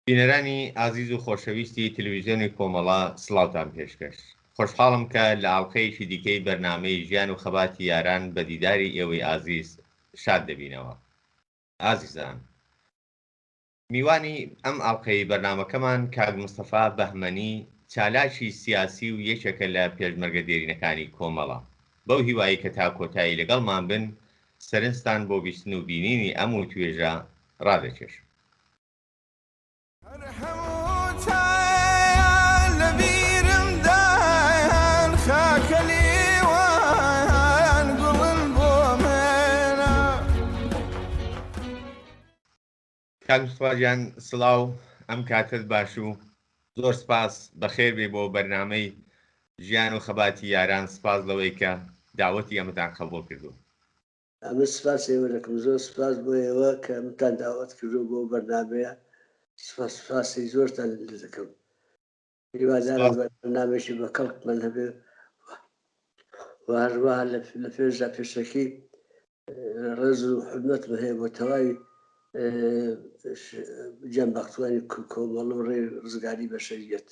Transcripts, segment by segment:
بینەرانی ئازیز و خۆشەویستی تەلەڤیزیۆنی کۆمەڵا سڵاوتان پێشکەش. خۆشحاڵم کە لە ئاڵلقەیەکی دیکەی بەرنامەی ژیان و خەباتی یاران بە دیداری ئێوەی ئازیز شاد دەبینەوە. ئازیزان، میوانی ئەم ئاڵلقەی بەرنامەکەمان کاک مستەفا بەهمەنی، چالاکی سیاسی و یەکێکە لە پێشمەرگە دێرینەکانی کۆمەڵە. بەو هیوایی کە تا کۆتایی لەگەڵمان بن، سەرنجتان بۆ بیستن و بینینی ئەم و توێژە ڕادەکێشم. کاک مستەفاجان سڵاو، ئەم کاتت باش و زۆر سپاس بەخێر بێ بۆ بەرنامەی ژیان و خەباتی یاران. سپاس لەوەی کە داوەتی ئەمەتان قبوڵ کردو. ئەمە سپاس ئێوە دەکەم، زۆر سپاس بۆ ئێوە کە ئەمتان داوەت کردو بۆ بەرنامەیە. سپاسی زۆرتان دەکەم. هیوادارم بەرنامێکی بە کەڵکمان هەبێ و هەروەها لە پێشدا پێشەکی ڕێز و حورمەتمان هەیە بۆ تەواوی جەمبەختوانی کۆمەڵ و ڕێ ڕزگاری بەشەریەت.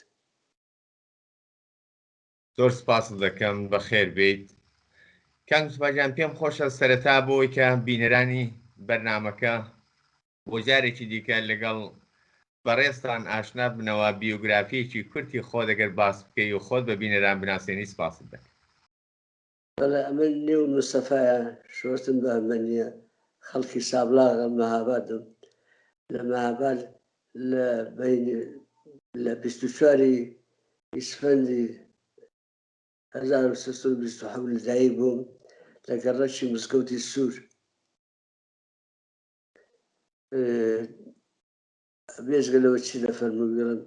زۆر سپاس دەکەم، بەخێر بیت. کاک مستەفاجان، پێم خۆشە سەرەتا بۆی کە بینەرانی بەرنامەکە بۆ جارێکی دیکە لەگەڵ بەڕێستان ئاشنا بنەوە، بیۆگرافیەکی کورتی خۆت ئەگەر باس بکەی و خۆت بە بینەران بناسێنی. سپاست دەکەم. بەڵێ ئەمە نێو مستەفایە، شۆرتم بەهمەنیە، خەڵکی سابلاغە مەهابادم. لە مەهاباد لە 24 ئیسفەندی 1327 لەدایک بووم لە گەڕەکی مزگەوتی سوور. بێژگە لەوە چی لە فەرموویڵم،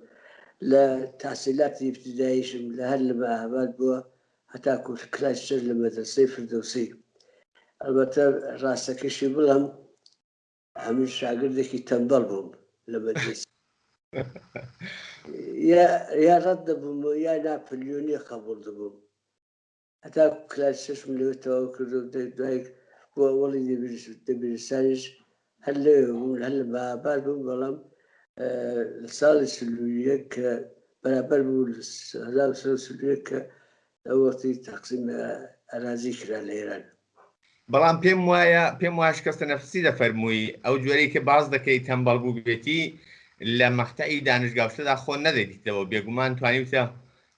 لە تحسیلاتی ابتیداییشم لە هەر لە مەهاباد بووە هەتاکو کلاسیکر لە مەدرسەی فردەوسی. ئەلبەتە ڕاستەکەشی بڵم، هەموو شاگردێکی تەمبەڵ بووم لە مەدرسە. یا ڕەت دەبووم یا ناپلیۆنی قبوڵ دەبووم. هەتا کلاس شەشم لەوێ تەواو کردو. دوای بۆ ئەوەڵی دەبیرستانیش هەر لەوێ بووم، هەر لە مەهاباد بووم. بەڵام ساڵی 31 کە بەرابەر بوو 1931 کە ئەو وەختی تەقسیم ئەراضی کرا لە ئێران. بەڵام پێم وایە شکستە نەفسی دەفەرمووی، ئەو جۆرەی کە باز دەکەی تەمبەڵ بوو بێتی لە مەقتەعی دانیشگاوشتەدا خۆ نەدەیتەوە، بێگومان توانیتە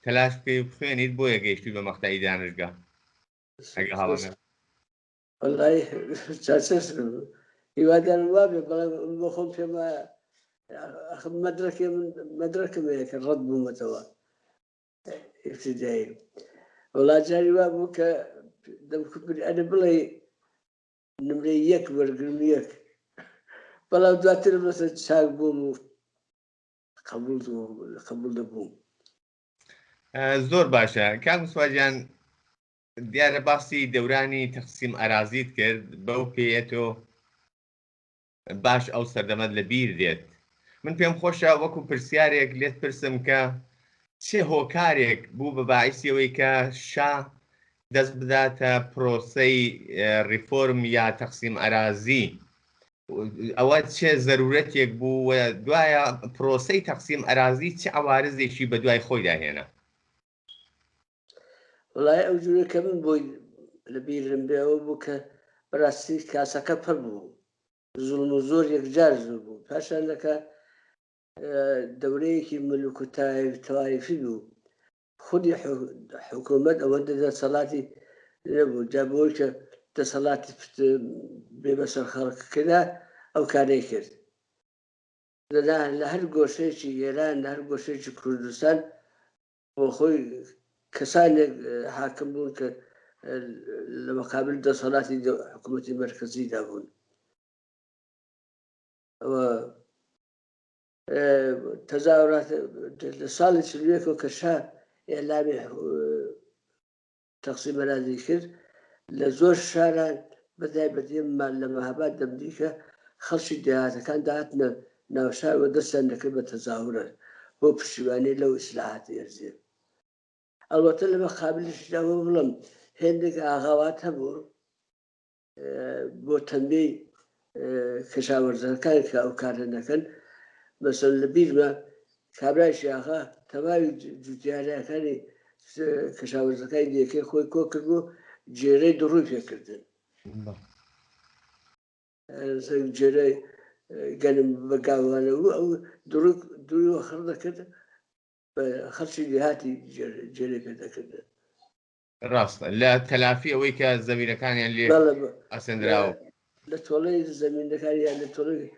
تەلاش بکەی و بخوێنیت بۆیە گەیشتی بە مەقتەعی دانیشگا. وەڵای هیوادارم وابێ، بەڵام بۆ خۆم پێم وایە مەدرەکم هەیە کە ڕەت بوومەتەوە ئیبتیدایی. وەڵا جاری وا بوو کە ئەنە بڵێ نمرەی 1 وەرگرم 1، بەڵام دواترم لەسەر چاک بووم و قبوڵ دەبووم. زۆر باشە. کاک مستەفاجان، دیارە باسی دەورانی تەقسیم ئەرازیت کرد، بەو پێیەتۆ باش ئەو سەردەمەت لە بیر دێت. من پێم خۆشە وەکو پرسیارێک لێت پرسم کە چه هۆکارێک بوو بە باعیسیەوەی کە شاه دەست بداتە پرۆسەی ریفۆرم یا تەقسیم ئەرازی؟ ئەوە چه زەرورەتێک بوو و دوایە پرۆسەی تەقسیم ئەرازی چه عوارزێکی بە دوای خۆی داهێنا؟ وڵای ئەو جوورەکە من بۆی لە بیرم بێەوە بوو کە بەڕاستی کاسەکە پڕ بوو، زوڵم و زۆر یەکجار زۆر بوو. پاشانەکە دەورەیەکی ملوک و تەوایفی بوو، خودی حکوومەت ئەوەندە دەسەڵاتی نەبوو. جا بۆی کە دەسەڵاتی بێ بەسەر خەڵکەکەدا ئەو کارەی کرد. لە هەر گۆشەیەکی ئێران، لە هەر گۆشەیەکی کوردستان بۆ خۆی کەسانێک حاکم بوون کە لە مەقابل دەسەڵاتی حکوومەتی مەرکەزیدا بوون. تەزاورات لە ساڵی 41 کە شاه ئێلامی تەقسیم ئەرازی کرد، لە زۆر شاران بەتایبەتی لە مەهاباد دەمدیکە خەڵکی دێهاتەکان داهاتنە ناو شار و دەستیان دەکرد بە تەزاورە بۆ پشتیوانی لەو ئیسلاحاتی هەرزیە. ئەلبەتە لە مەقابلشدا بڵم هێندێک ئاغاوات هەبوو بۆ تەنبیهی کەشاوەرزەکان کە ئەو کارە نەکەن، مثلا لە بیرمە کابرای شاخە تەواوی جوتیارەکانی کەشاوەرزەکەی دیەکەی خۆی کۆ کردبوو جێرەی دڕووی پێکردن جێرەی گەنم بەگاوانە بوو ئەو دووری خڕ دەکرد بە خەرچی دێهاتی جێرەی پێ دەکردن ڕاستە لە تەلافی ئەوەی کە زەمینەکانیان لێ ئەسێنراوە لە تۆڵەی زەمینەکانیان لە تۆڵی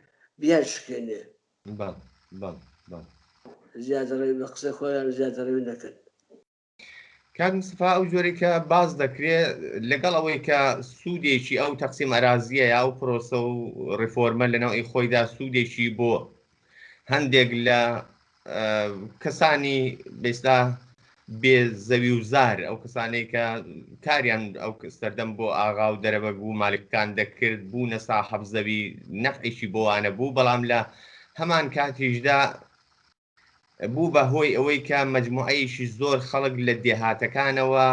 بیان شکێنێ زیاترڕێ بە قسە خۆیان زیاترڕێوی نەکرد کاک مستەفا ئەو جۆرەی کە باز دەکرێت لەگەڵ ئەوەی کە سوودێکی ئەو تەقسیم ئەرازیە یا ئەو پرۆسە و ڕیفۆرمە لەناوی خۆیدا سوودێکی بۆ هەندێک لە کەسانی بێستا بێ زەوی و زار ئەو کەسانەی کە کاریان ئەو سەردەم بۆ ئاغا و دەرەبەگ و مالکەکان دەکرد بوونە ساحەب زەوی نەفعێکی بۆوانە بوو بەڵام لە هەمان کاتیشدا بوو بە هۆی ئەوەی کە مەجموعەیەکی زۆر خەڵک لە دێهاتەکانەوە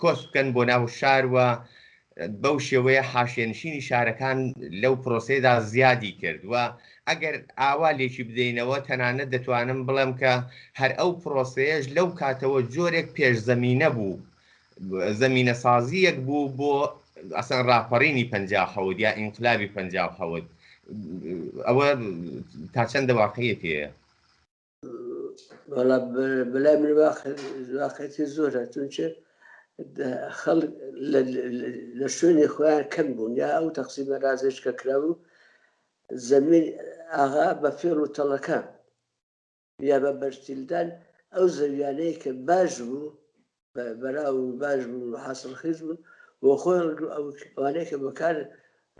کۆس بکەن بۆ ناو شاروە بەو شێوەیە حاشێنشینی شارەکان لەو پرۆسەیەدا زیادی کرد و ئەگەر ئاوا لێکی بدەینەوە تەنانەت دەتوانم بڵێم کە هەر ئەو پرۆسەیەش لەو کاتەوە جۆرێک پێشزەمینە بوو زەمینە سازیەک بوو بۆ ئەسەن ڕاپەڕینی 57 یا ئینقلابی 57 ئەوە تا چەندە واقعیەتەیە بەلای من واقعەتی زۆرە چونچە خەڵک لە شوێنی خۆیان کەم بوون یا ئەو تەقسیمە رازێش کە کرابوو زەمین ئاغا بە فێڵ و تەڵەکان یا بە بەرتیلدان ئەو زەویانەیە کە باش بوو بەراو باش بوو حاصلخیز بوون بۆ خۆی ئەوانەیە کە بەکار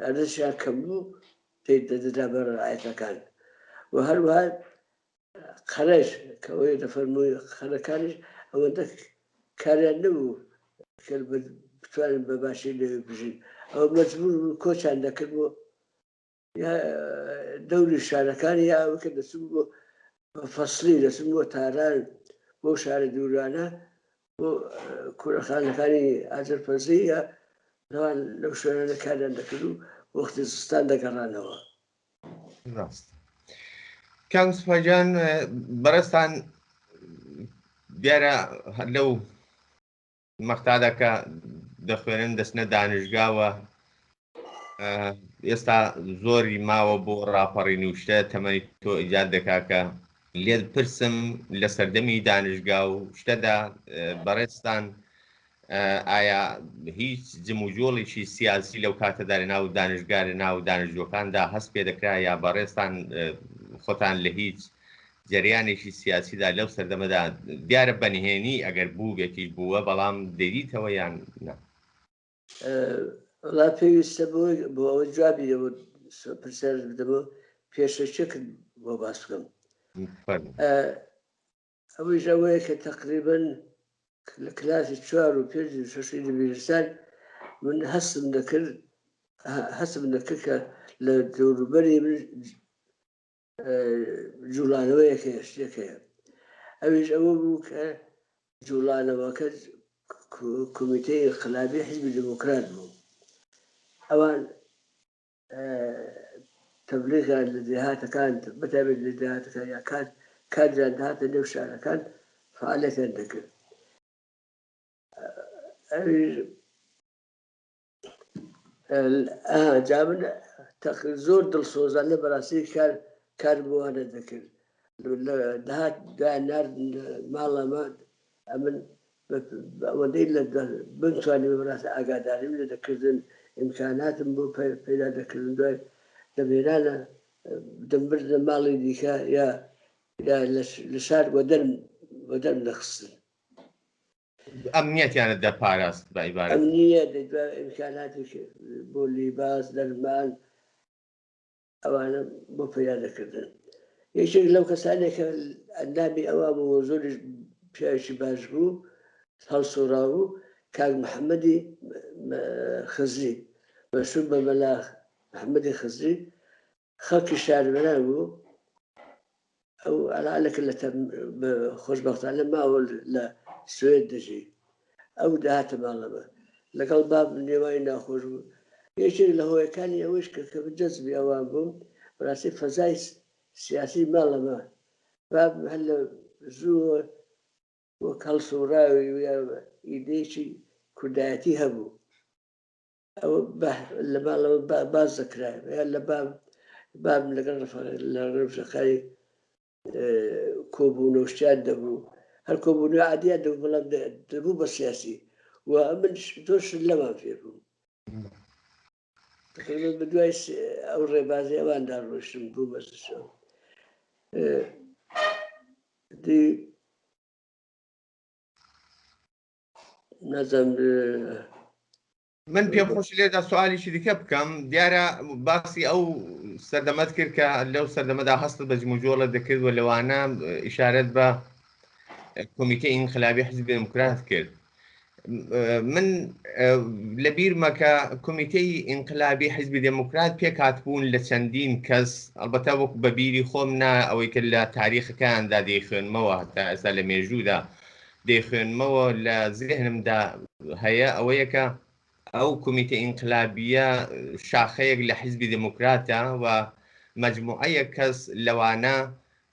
ئەرزشیان کەم بوو پێی دەدرا بە ڕعایەتەکان و هەروەها قەرەش کەەوەی دەفەرمووی خەرەکانیش ئەوەندە کاریان نەبوو کە بتوانن بە باشی لێ بژین ئەوە مەجبور بوو کۆچیان دەکرد بۆ یا دەوری شارەکانی یا ئەوکە دەچوو بۆ فەسلی دەچوون بۆ تاران بۆ شارە دوورانە بۆ کوورەخانەکانی ئاجرپەرزی یا لەو شوێنە کاریان دەکرد و وەختی زستان دەگەڕانەوە ڕاست کاک مستەفاجان بەڕێستان دیارە لەو مەقتادا کە دەخوێنن دەچنە دانیشگاوە ئێستا زۆری ماوە بۆ ڕاپەڕین و شتە تەمەنی تۆ ئیجاد دەکا کە لێت پرسم لە سەردەمی دانیشگا و شتەدا بەڕێستان ئایا هیچ جم و جۆڵێکی سیاسی لەو کاتەدا لە ناو دانیشگا لە ناو دانیشتوەکاندا هەست پێ دەکرا یا بەڕێستان خۆتان لە هیچ جریانێکی سیاسیدا لەو سەردەمەدا دیارە بەنهێنی ئەگەر بوو بێکیش بووە بەڵام دەیدیتەوە یان نا وڵا پێویستە بۆ ئەوە جوابی ئەوە پرسیار بدەمە پێشەچێکت بۆ باس بکەم ئەوەیش ئەوەیە کە تەقریبەن لە کلاسی 4 و 5 و 6 دەبیرستان من هەستم دەکرد کە لە دەوروبەری من جوڵانەوەیەکە شتێکەیە ئەویش ئەوە بوو کە جوڵانەوەکە کۆمیتەی انقلابی حیزبی دموکرات بوو ئەوان تەبلیغیان لە دێهاتەکان بەتایبەت لە دێهاتەکان یا کادریان داهاتە نێو شارەکان فعالیەتیان دەکرد جا من زۆر دڵسۆزانە بەڕاستی کار بۆوانە دەکرد داهات دوایان ناردن ماڵەمە ئەمن ئەوەندەی بتوانێت بەڕاستی ئاگاداریم لە دەکردن ئیمکاناتم بۆ پەیدا دەکردن دوای دەمێنانە دەمبردە ماڵی دیکە یا لە شار بۆ دەرم دەخستن ئەمنیەتیانە دەپاراست بە عیبارەت ئەمنیە ئیمکاناتی بۆ لیباس دەرمان ئەوانە بۆ پەیدا دەکردن یەکێک لەو کەسانێکە ئەندامی ئەوان بۆ زۆریش پیاوێکی باش بوو هەڵسۆڕا بوو کاک محەممەدی خزری بەشوو بە مەلاخ محەممەدی خزری خەڵکی شاربەران بوو ئەو ئەلالەکە لە خۆشبەختانە ماوە لە سوێد دەژی ئەو داهاتە ماڵەمە لەگەڵ باب نێوانی ناخۆش بوو یەکێک لە هۆیەکانی ئەوەش کە بجەزبی ئەوان بووم بەڕاستی فەزای سیاسی ماڵەمە باب هەلە زوو وەک هەڵسوڕاوی ئیدەیەکی کوردایەتی هەبوو ئەوە لە ماڵەوە باز دەکرا یان لە باب لەگەڵ ڕفەقانی کۆبوونەوشتیان دەبوو هەر کۆبوونی عادیان دەبوو بەڵام دەبوو بە سیاسی و من زۆر لەمان فێر بووم تقریبا بە دوای ئەو ڕێبازی ئەواندا ڕۆشتم بوو بەسشەوە نازانم من پێم خۆش لێدا سوالیشی دیکە بکەم دیارە باسی ئەو سەردەمەت کرد کە لەو سەردەمەدا هەست بە جموجۆڵە دەکرد و لەوانە ئیشارەت بە کۆمیتەی ئینقلابی حیزبی دموکرات کرد من لەبیرمە کە کۆمیتەی ئینقلابی حیزبی دموکرات پێک هاتبوون لە چەندین کەس ئەلبەتە وەک بە بیری خۆم نا ئەوەی کە لە تاریخەکاندا دەیخوێنمەوە هەتا ئێستا لە مێژوودا دەیخوێنمەوە لە زێهنمدا هەیە ئەوەیە کە ئەو کۆمیتە ئینقلابیە شاخەیەک لە حیزبی دموکراتە و مەجموعەیە کەس لەوانە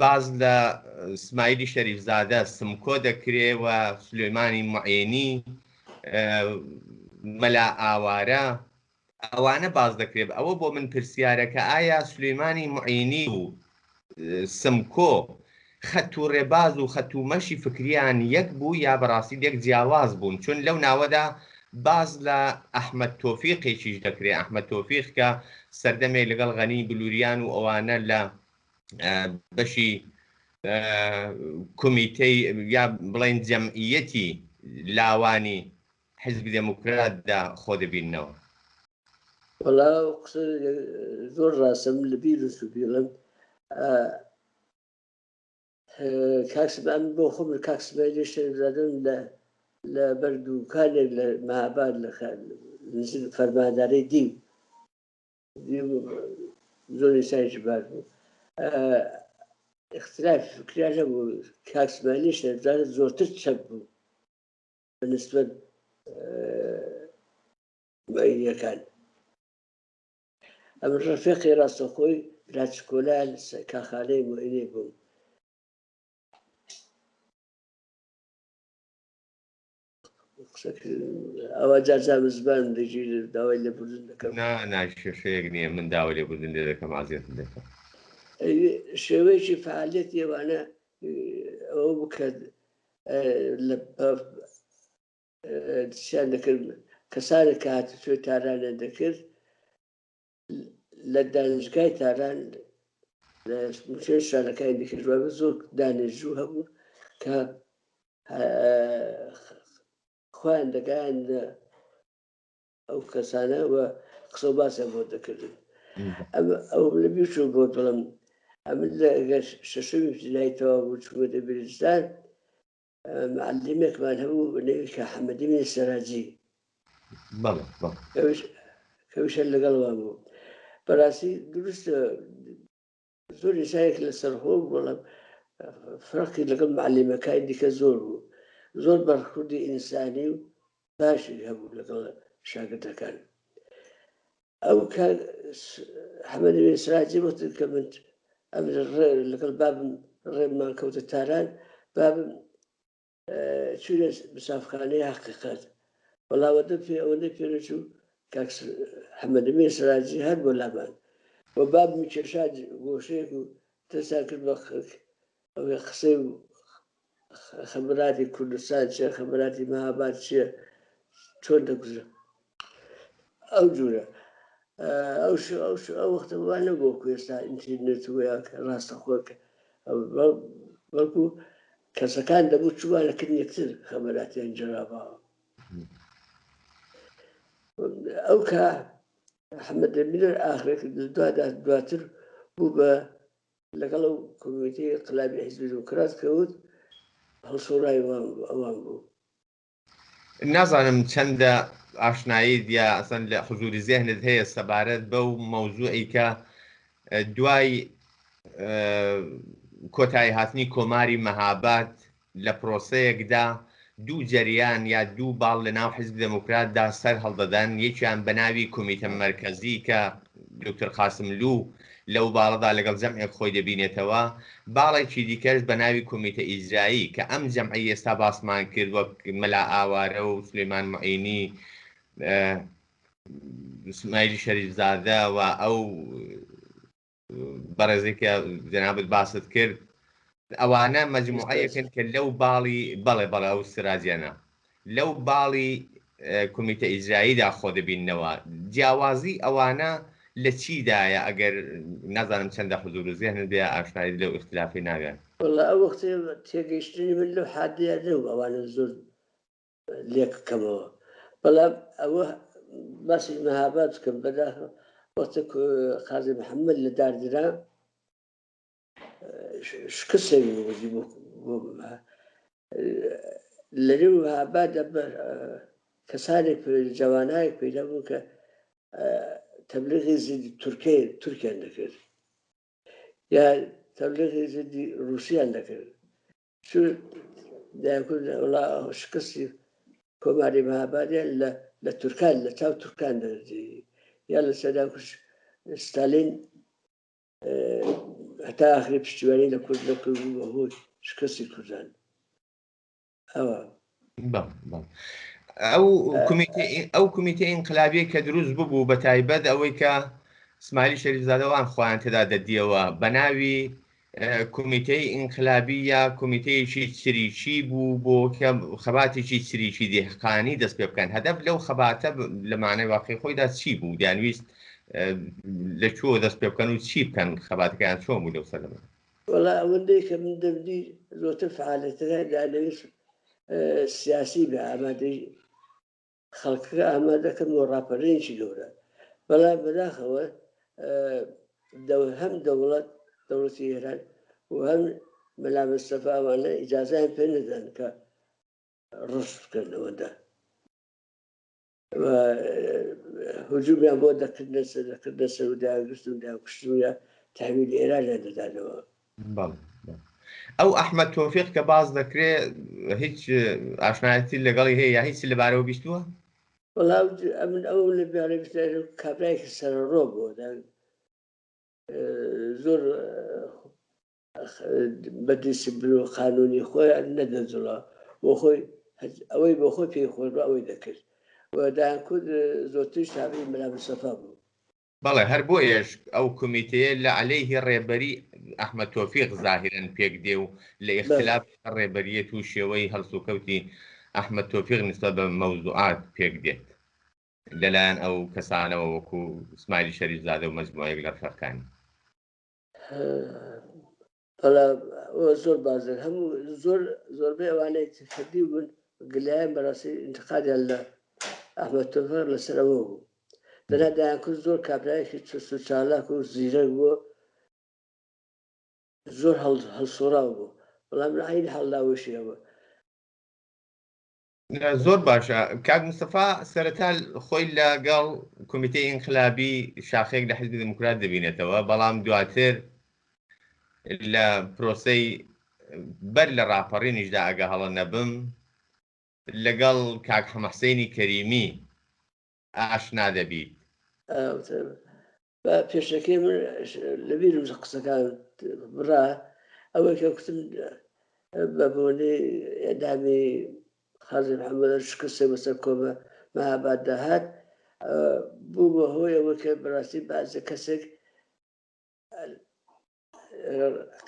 باز لە ئسماعیلی شەریفزادە سمکۆ دەکرێ و سلێمانی موعێنی مەلا ئاوارە ئەوانە باز دەکرێت ئەوە بۆ من پرسیارەکە ئایا سلێمانی موعێنی و سمکۆ خەت و ڕێباز و خەتومەشی فکریان یەک بوو یا بەڕاستی یەک جیاواز بوون چون لەو ناوەدا باز لە ئەحمەد تۆفیقێکیش دەکرێت ئەحمەد تۆفیق کە سەردەمێک لەگەڵ غەنی بلووریان و ئەوانە لە بەشی کۆمیتەی یا بڵێن جەمعیەتی لاوانی حیزبی دموکراتدا خۆ دەبینەوە وەڵا قسە زۆر ڕاستم لە بیر و سوبیڵم کاکسمان بۆ خۆم کاکسمانی شەریفزادەم لە بەردووکانێک لە مەهاباد لە فەرماندارەی دیم زۆر ئینسانێکی باش بوو اختلافی فکریان هەبوو کاکسمانی شەریفزادە زۆرتر چەپ بوو بەنسبەت مەعینیەکان ئەمە ڕەفیقی ڕاستەخۆی راچکۆلان کاخانەی موعینی بووم ئەوە جارجار زبان دەگیر داوای لێبوردن دەکەم ناشێشەیەک نییە من داوای لێبوردن لێ دەکەم ئازیەتم دەکەم شێوەیەکی فعالیت ئێوانە ئەوە بکات چیان دەکرد کەسانێک کە هاتووە تارانە دەکرد لە دانشگای تاران شانەکانی دەکردوە زۆر دانیشتوو هەبوو کە خۆیان دەگایان ئەو کەسانە و قسە و باسیان بۆ دەکردن ئەو لە بیرچوو بۆ دڵم ئەمە لە شەشەمی ابتیدایی بوو چوومە دەبیرستان معلمێکمان هەبوو بنەوی کە حەمەدی سەراجی کەویشە لەگەڵمان بوو بەڕاستی دروستە زۆر ئینسانێک لەسەرخۆ بەڵام فەرقی لەگەڵ معلمەکانی دیکە زۆر بوو زۆر بەرخوردی ئینسانی و باشی هەبوو لەگەڵ شاگردەکان ئەو حەمەدی سەراجی وەختی کە من ئەم لەگەڵ بابم ڕێمان کەوتە تاران بابم چوونە مسافخانەی حەقیقەت وەڵاوەدە ئەوەندە پێرەچوو حەمەدی سەراجی هەر بۆ لامان و بابمی کێشاد گۆشەیەک و دەستان کرد بە ئەوەی قسەی خەبەراتی کوردستان چیە خەبەراتی مەهاباد چییە چۆن دەگوزرە ئەو جوورە ئەو وەختە وانە بۆ کوێستا ئینترنێت وەیە ڕاستەخۆکە بەڵکو کەسەکان دەبوو چوانەکرد یەکتر خەبەراتیان جێراباوە ئەو کە حەمەد ئەمینە ئاخرێک دواتر بوو بە لەگەڵ ئەو کۆمیتەی ئینقلابی حیزبی دموکرات کەوت هەڵسۆڕای ئەوان بوو نازانم چەندە ئاشنایی یا ئەسەن لە حزوری زێهنت هەیە سەبارەت بەو مەوزوعی کە دوای کۆتایی هاتنی کۆماری مەهاباد لە پرۆسەیەکدا دوو جەریان یا دوو باڵ لە ناو حیزبی دموکراتدا سەر هەڵدەدان یەکیان بە ناوی کۆمیتە مەرکەزی کە دکتۆر قاسملوو لەو باڵەدا لەگەڵ جەمعێک خۆی دەبینێتەوە. باڵێکی دیکەش بە ناوی کۆمیتە ئیجرایی کە ئەم جەمعی ئێستا باسمان کرد وەک مەلا ئاوارە و سلێمان معینی، اسماعیلی شەریفزادە و ئەو بەڕێزێک کە جەنابەت باست کرد، ئەوانە مەجموعەیەکن کە لەو باڵی بەڵێ ئەو سراجیانە لەو باڵی کۆمیتە ئیجراییدا خۆ دەبینەوە. جیاوازی ئەوانە لە چیدایە؟ ئەگەر نازانم چەندە حضور و زێهن بێ ئاشنایی لەو اختلافی ناگەن. والله ئەو وەختێ تێگەیشتنی من لەو حادەیە نەبوو ئەوانە زۆر لێک بکەمەوە، بەڵام ئەوە باسی مەهاباد بکەم بەداخەوە وەختە قازی محەممەد لە داردرا شکستێکی وەزی بۆ لەرێ مەهابادە کەسانێک جوانایەک پەیدا بوو کە تەبلیغی زیدی تورکیان دەکرد یا تەبلیغی زیدی رووسیان دەکرد. وڵا شکستی کۆماری مەهابادیان لە تورکان لە چاو تورکان دەردی یا لە سەدام ستالین هەتا ئاخری پشتیوانی لە کورد دەکرد بەهۆی شکستی کوردان. ئەوە ئەو کۆمیتە ئینقلابیە کە دروست ببوو بە تایبەت ئەوەی کە اسماعیلی شەریفزادەوان خۆیان تێدا دەدیەوە بە ناوی کۆمیتەی ئینقلابی یا کۆمیتەیەکی چریکی بوو بۆ کە خەباتێکی چریکی دێحقانی دەست پێ بکەن. هەدەف لەو خەباتە لە مانای واقعی خۆیدا چی بوو؟ دەیانویست لەکوێ دەست پێ بکەن و چی بکەن؟ خەباتەکەیان چۆن بوو لەو سەردەما؟ وەڵا ئەوەندەی کە من دەبدی زۆرتر فعالەتەکە دانەویست سیاسی بە ئامادەی خەڵکەکە ئامادەکەن بۆ ڕاپەڕینێکی گەورە، بەڵام بەداخەوە هەم دەوڵەتی ئێران و هەم مەلا مستەفا ئەوانە ئیجازەیان پێ نەدان کە ڕشت بکەن ئەوەندا، هجوومیان بۆ دەکردنە سەر و داگرست و داکوشتن یا تحویلی ئێرانیان دەدانەوە. ئەو ئەحمەد تۆفیق کە باز دەکرێت هیچ ئاشنایەتی لەگەڵی هەیە یا هیچ لەبارەوە بیستووە؟ وەڵام من ئەو لەبارەی کابرایەکی سەرڕۆ بووە زۆر بە دیسیپلین و قانونی خۆیان نەدەجوڵا بۆ خۆی ئەوەی بۆ خۆی پێی خۆی ئەوەی دەکرد و دایانکود زۆرتریش تابعی مەلا مستەفا بوو. بەڵێ هەر بۆیەش ئەو کۆمیتەیە لە عەلەیهی ڕێبەری ئەحمەد تۆفیق زاهیرەن پێک دێ و لە ئیختلاف ڕێبەریەت و شێوەی هەڵسوکەوتی ئەحمەد تۆفیق نسبەت بە مەوزوعات پێک دێت لەلایەن ئەو کەسانەوە وەکو اسماعیلی شەریفزادە و مەجموعەیەک لە ڕفەقەکانی. زۆر بازر هەموو زۆربەی ئەوانەی فەردی بوون گلایان بەڕاستی ئینتقادیان لە ئەحمەد تۆفیق لەسەرەوە بوو. دەنا دایانکرد زۆر کابرایەکی چست و چالاک و زیرەک بووە، زۆر هەڵسۆراو بوو، بەڵام لە عین هەڵداوەشیەوە. زۆر باشە. کاک مستەفا سەرەتا خۆی لەگەڵ کۆمیتەی ئینقلابی شاخەیەک لە حیزبی دموکرات دەبینێتەوە، بەڵام دواتر لە پرۆسەی بەر لە ڕاپەڕینیشدا ئەگە هەڵە نەبم لەگەڵ کاک حەمەحسەینی کەریمی ئاشنا دەبیت. پێشەکەی من لەبیرم قسەکان بڕا ئەوەی کە کوتم بە بۆنەی ئێدامی قازی محەممەد شکستێ بەسەر کۆمە مەهاباد داهات بوو بە هۆی ئەوە کە بەڕاستی بازە کەسێک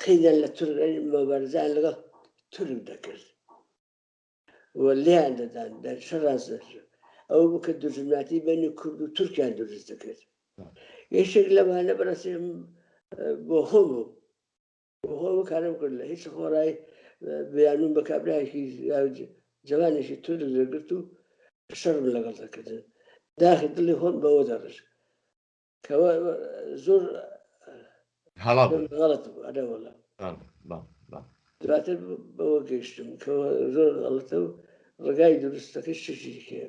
قەیدیان لە مەبارزان لەگەڵ تورک دەکرد و لێیان دەدان شەڕاز ئەوە بوو کە دوژمناتی بینی کورد و تورکیان دروست دەکرد. یەکێک لەوانە بەڕاستی بۆ خۆ بوو بۆ خۆ کارم کرد لە هیچ خۆڕایی بەیانوم بە کابرایەکی جوانێکی تورک دەگرت و شەڕم لەگەڵ دەکردن، داخی دڵی خۆم بەوە دەڕژ کەەوە زۆر غەڵەت بوو. ئەرەوەڵە دواتر بەوە گەیشتم کەەوە زۆر غەڵەتە و ڕێگای دروستەکەی شتێکی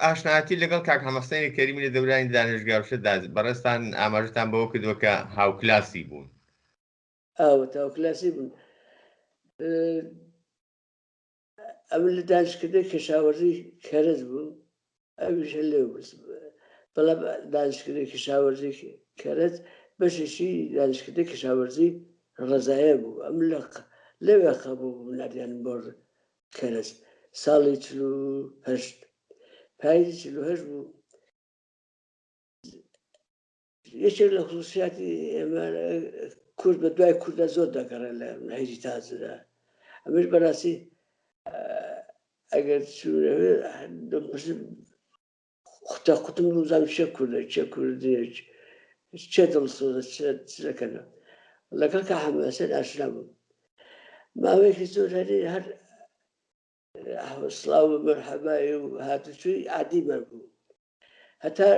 ئاشنایەتی لەگەڵ کاک حەمەحسەینی کەریمی لە دەورانی دانیشتگاوشەدا بەڕێستان ئاماژەتان بەوە کردووە کە هاوکلاسی بوون. هاوکلاسی بوون. ئەم لە دانیشکردەی کەشاوەرزی کەرز بوو، ئەویش لێ بەڵام دانیشتگری کشاوەرزی کەرت بەشێکی دانیشتگری کشاوەرزی ڕزایە بوو ئەم لەوێ قبوو بووناریان بۆ کەرز ساڵی 48 پاییزی 48 بوو یەکێک لە خصوصیاتی ئێمە کورد بە دوای کوردە زۆر دەگەڕێت لە هەیجی تازدا ئەمەش بەڕاستی ئەگەر قوتە قوتم ڕووزان چێ کوردە چێ کوردی چێ دڵسۆزە چەکەنە لەگەڵ کە حەمەسەن ئاشنا بوو ماوەیەکی زۆر هەر سڵاو و مەرحەبای و هاتوچووی عادی بەربوو هەتا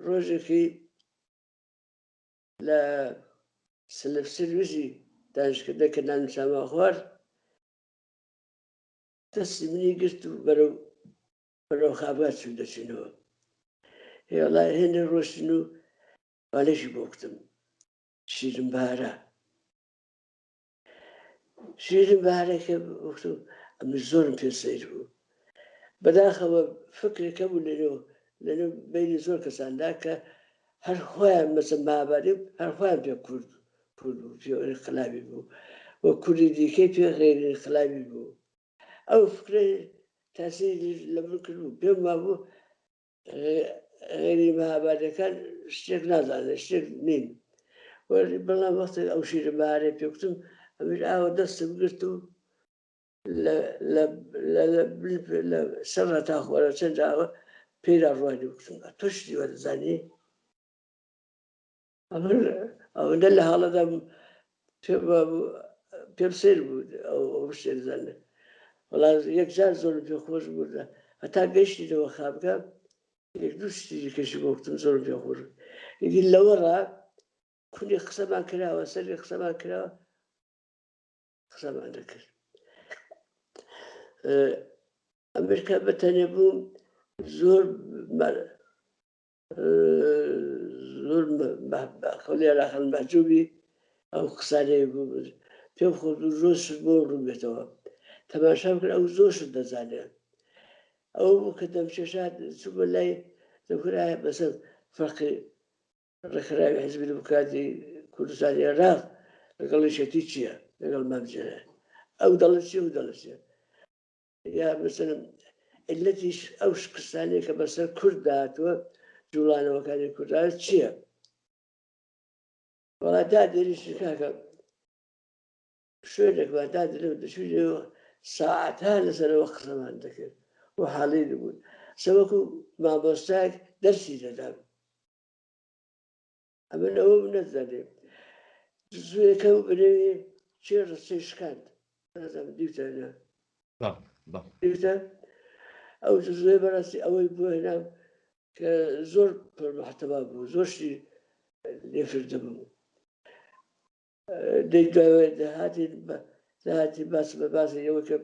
ڕۆژێکی لە سلف سرویسی دانیشکده کە نانووسامە خوارد دەستی منی گرت و بەرەو خابگار چوو دەچینەوە وەڵای هێندە ڕۆشتین و بالێکی بۆ کتم شیرن بەهارە شیرن بەهارێکە وەکتم ئەمە زۆرم پێ سەیر بوو بەداخەوە فکرێکە بوو لەنێو بینی زۆر کەساندا کە هەر خۆیان مەسە مابادی هەر خۆیان پێ کورد بوو پێ انقلابی بوو وە کوردی دیکەی پێ غێر انقلابی بوو ئەو فکرە تاسیری لە من کرد بوو پێم وابوو غێری مەهابادەکان شتێک نازانێت شتێک نین بەڵام وەختێک ئەو شیرن بەهارێ پێ کوتم ئەمیر ئاوە دەستم گرت و لە سەر هەتا خۆرە چەند ئاوە پێدا ڕوانی بکتم تۆ شتی وەدەزانی ئەوەندە لە حاڵەدا پێم سیر بوو ئەو شتێ دەزانێت وەڵام یەکجار زۆرم پێ خۆش بوو هەتا گەیشتینەوە خابگا یەک دوو شتی کەشی بۆ کتم زۆرم پێ خۆش بوو ئیدی لەوەڕا کونی قسەمان کراوە سەری قسەمان کراوە قسەمان دەکرد ئەمریکا بەتەنێ بوو زۆر خەڵیاراخەن مەحجوبی ئەو قسانەی بوو پێم خۆت و زۆر شت بۆ ڕوو تەماشام کرد ئەو زۆر شت دەزانێت ئەو بوو کە دەمچێشات چوومە لای دەکرایە بەسەر فەرقی ڕێکخراوی حیزبی دموکراتی کوردستانی عێراق لەگەڵ یەکێتی چییە لەگەڵ مەمجێرە ئەو دەڵێت چی و دەڵێت چیە یا مەسەلەن علەتیش ئەو شکستانەیە کە بەسەر کورد داهاتووە جوڵانەوەکانی کوردستان چییە وەڵا دادێریشی کاکە شوێنێکمان دادێنەوە دەچوینەوە ساعەتها لەسەرەوە قسەمان دەکرد و حاڵی نەبوون سەوەکو مامۆستایەک دەرسی دەدام ئەمە ئەوە نەزانێ زوێەکە و بنێوێ چێ ڕستەی شکاند نازانم دیوتەنە دیوتە ئەو زوێ بەڕاستی ئەوەی بۆ هێنام کە زۆر پڕمەحتەوا بوو زۆرشتی لێفردە بوو داهاتی باس بە باسی ئەوە کە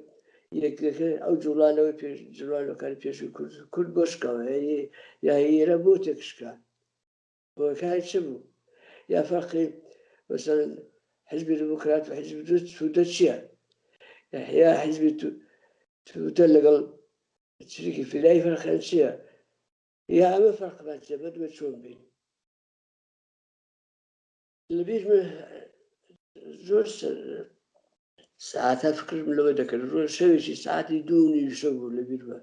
یەکەکە ئەو جوڵانەوەی جوڵانەکانی پێشوی کورد بۆ شکاوە یا ئێرە بۆ تێکشکا بۆکای چ بوو یا فەرقی مەسەلەن حیزبی دموکرات و حیزبی تووتە چییە یا حیزبی تووتە لەگەڵ چریکی فیدایی فەرقیان چییە یا ئەمە فەرقمان چییە بەدوێ چۆن بین لەبیرمە زۆر ساعتها فکرم لەوە دەکرد ڕۆژ شەوێکی ساعتی 2 شەو بوو لەبیرمە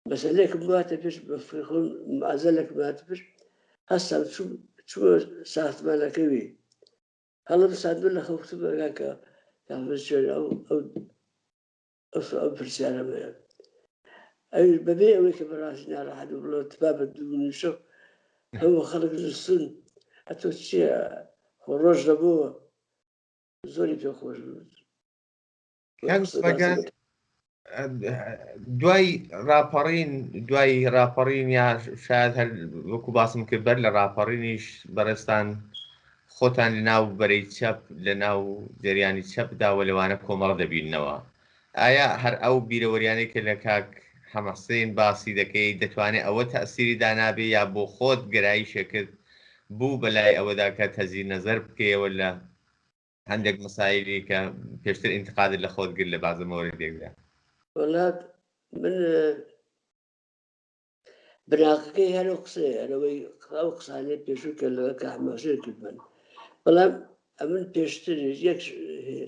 مەسەلەیەکم واتە پێش بە فکری خۆم مەعزەلێکم هاتە پێش هەستام چووە ساختمانەکەوی هەڵم ساندوو لە خەوتم بەگاکە ئەو پرسیارەمەیە ئەوی بەبێ ئەوەی کە بەڕاستی ناڕەحەت بوو بڵێ تبا بە 2 شەو هەموو خەڵک نووسن ئەتۆ چییە خۆ ڕۆژ دەبووە زۆری پێ خۆش بوو دوای راپەڕین یا شاید هەر وەکو باسم کرد بەر لە راپەڕینیش بەڕێستان خۆتان لەناو بەرەی چەپ لەناو جەریانی چەپداوە لەوانە کۆمەڵ دەبینەوە ئایا هەر ئەو بیرەوەریانەی کە لە کاک حەمەحسێن باسی دەکەی دەتوانێت ئەوە تەئسیری دانابێ یا بۆ خۆت گەرایشێکت بوو بەلای ئەوەدا کە تەزییر نەزەر بکەیەوە لە هەندێک مەسایلی کە پێشتر ئینتقادت لە خۆت گرت لە بازم مۆردێکدا وڵات من بناقەکەی هەرە قسەیە ئەرەوەی ئەو قسانەی پێشوو کە لەوە کە حماسێ کردبن بەڵام ئەمن پێشتر یەک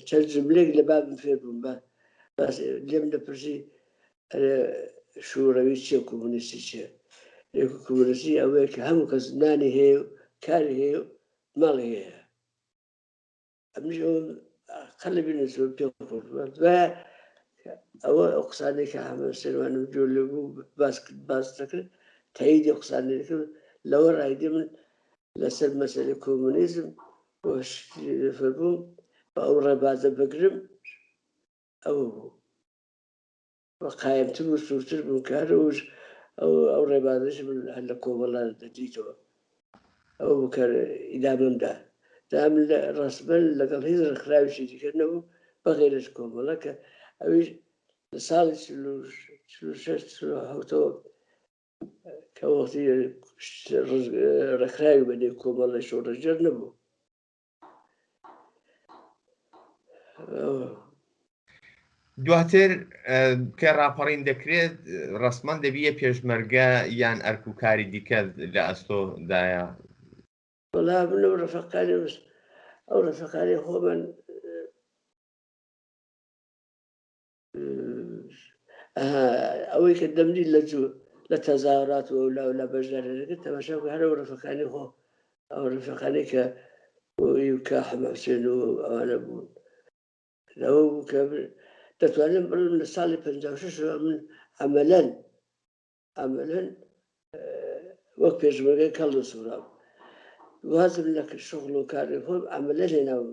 چەند جملێک لە بابم فێر بووم بە لێم دەپرسی شوڕەوی چیە کۆمونیستی چییە کۆمونیستی ئەوەیە کە هەموو کەس نانی هەیە و کاری هەیە و ماڵی هەیە ئەمش قەلە بینەوە پێ ئەوە ئەو قسانێک کە هەمەسەروانم جۆ لێ بوو باس دەکرد تاییدی قسانێ کرد لەوە ڕایدی من لەسەر مەسەلەی کۆمونیزم فەربووم بە ئەو ڕێبازە بگرم ئەوە بوو بە قایمتر و سوورتر بوو کارەوەش ئەو ڕێبازش من لە کۆمەڵە دەدیتەوە ئەوە بوو کە ئیدامەمدا دام لە ڕسمەن لەگەڵ هیچ ڕخراویشی دیکە نەبوو بەغێرش کۆمەڵە کە ئەویش لە ساڵی 1970ەوە کە وەختی ڕێکخراوی بەنێ کۆمەڵی شۆڕەژێر نەبوو دواتر کە راپەڕین دەکرێت ڕسمان دەبیە پێشمەرگە یان ئەرکوکاری دیکە لە ئەستۆدایە وەڵا من ئەو ڕەفەقانی خۆمان ئەوەی کە دەمنی لە تەزاورات و لە بەشدارەکە تەماشا هەرەوە ڕەفەقانی خۆ ئەو ڕەفەقانی کە کە حەماسێن و ئەوانە بوون لەوە بوو کە دەتوانم بڵم لە ساڵی 56 من ئەمەلەن وەک پێشمەرگەی کەڵ سوورا وازم لە شغل و کاری خۆم ئەمەلە هێناوم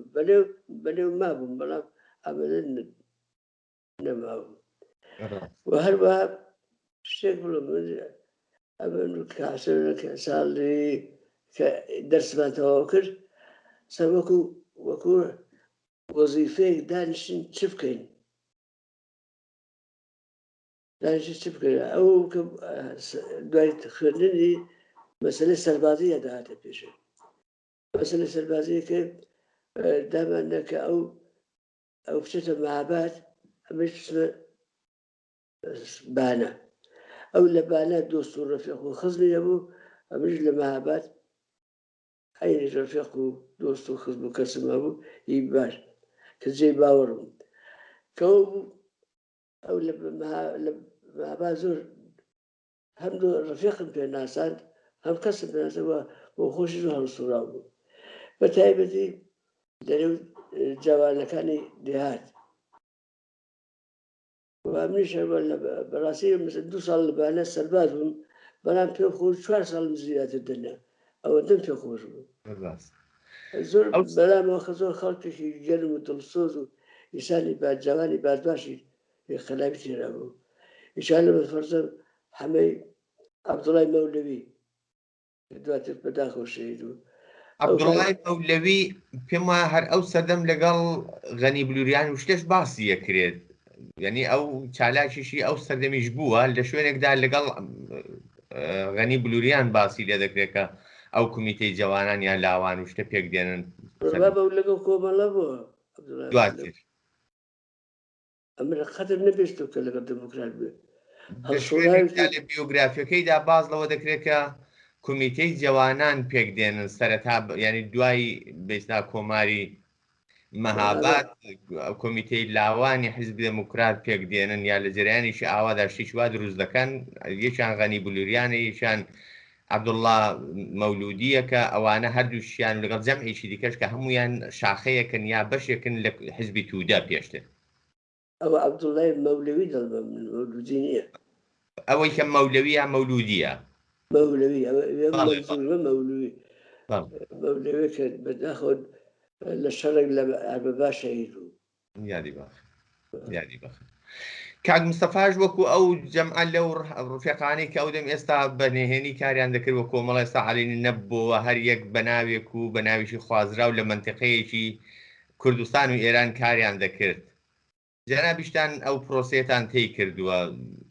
بەنێو مابووم بەڵام ئەمەلە نەماوم و هەروەها شتێک بڵم ئەمن کاسەکە ساڵی کە دەرسمان تەواو کرد وەکو وەزیفەیەک دانیشتین چ بکەین ئەو کە دوای خوێندنی مەسەلەی سەربازی داهاتە پێشە مەسەلەی سەربازی کە دامانە کە ئەو بچێتە مەهاباد ئەمەش بانە ئەو لە بانە دۆست و ڕەفیق و خزمی هەبوو ئەمەش لە مەهاباد عینی ڕەفیق و دۆست و خزم و کەسم هەبوو هی باش کە جێی باوەڕم کە ئەو لە مەهاباد زۆر هەم ڕەفیقم پێ ناساند هەم کەسم پێ ناساند بۆ خۆشی زۆر هەڵسوورا بوو بە تایبەتی لەنێو جوانەکانی دێهات منیش بەڕاستی مثل 2 ساڵ لە بانە سەرباز بووم بەڵام پێ خۆش 4 ساڵم زیاتر دەنا ئەوەندەم پێ خۆش بوو زۆر بەلامەوە زۆر خەڵکێکی گەرم و دڵسۆز و ئیسانی جوانی باشباشی خەلاوی تێرا بوو ئیشانە بە فەرزە حەمەی عەبدوڵای مەولەوی دواتر بەداخەوە شەهید بوو عەبدوڵای مەولەوی پێم وایە هەر ئەو سەردەم لەگەڵ غەنی بلووریان و شتێش باسی یەکرێت یعنی ئەو چالاکیشی ئەو سەردەمیش بووە لە شوێنێکدا لەگەڵ غەنی بلووریان باسی لێ دەکرێت کە ئەو کمیتەی جوانان یان لاوان و شتە پێک دێنن لەگەڵ کۆمەڵە بووە دواتر ئەمە قەدر نەبێشتۆ کە لەگەڵ دموکرات بێ لە بیۆگرافیەکەیدا باز لەوە دەکرێت کە کمیتەی جوانان پێک دێنن سەرەتا ینی دوای بێستا کۆماری مەهاباد کۆمیتەی لاوانی حیزبی دموکرات پێک دێنن یا لە جریانیشی ئاوادا شتێکی وا دروست دەکەن یەکیان غەنی بلووریانە یەکیان عەبدوڵڵا مەولودیە کە ئەوانە هەردووشیان لەگەڵ جەمعێکی دیکەش کە هەمویان شاخەیەکن یا بەشێکن لە حیزبی توودا پێشتر ئەوە عەبدوڵڵای مەولەوی دەڵبم مەولودی نییە ئەوەی کە مەولەوی یا مەولودیە مەولەوی مەولەوی کە بەداخۆ لە شەڕێک لە ئەربەبا شەهید بوو یادی بەخێر کاک مستەفاش وەکو ئەو جەمعە لەو ڕفیقانەی کە ئەو دەم ئێستا بەنهێنی کاریان دەکرد وە کۆمەڵ ئێستا عەلێنی نەبووەوە هەر یەک بەناوێک و بەناویشی خوازرا و لە مەنتیقەیەکی کوردستان و ئێران کاریان دەکرد جەنابیشتان ئەو پرۆسێتان تێی کردووە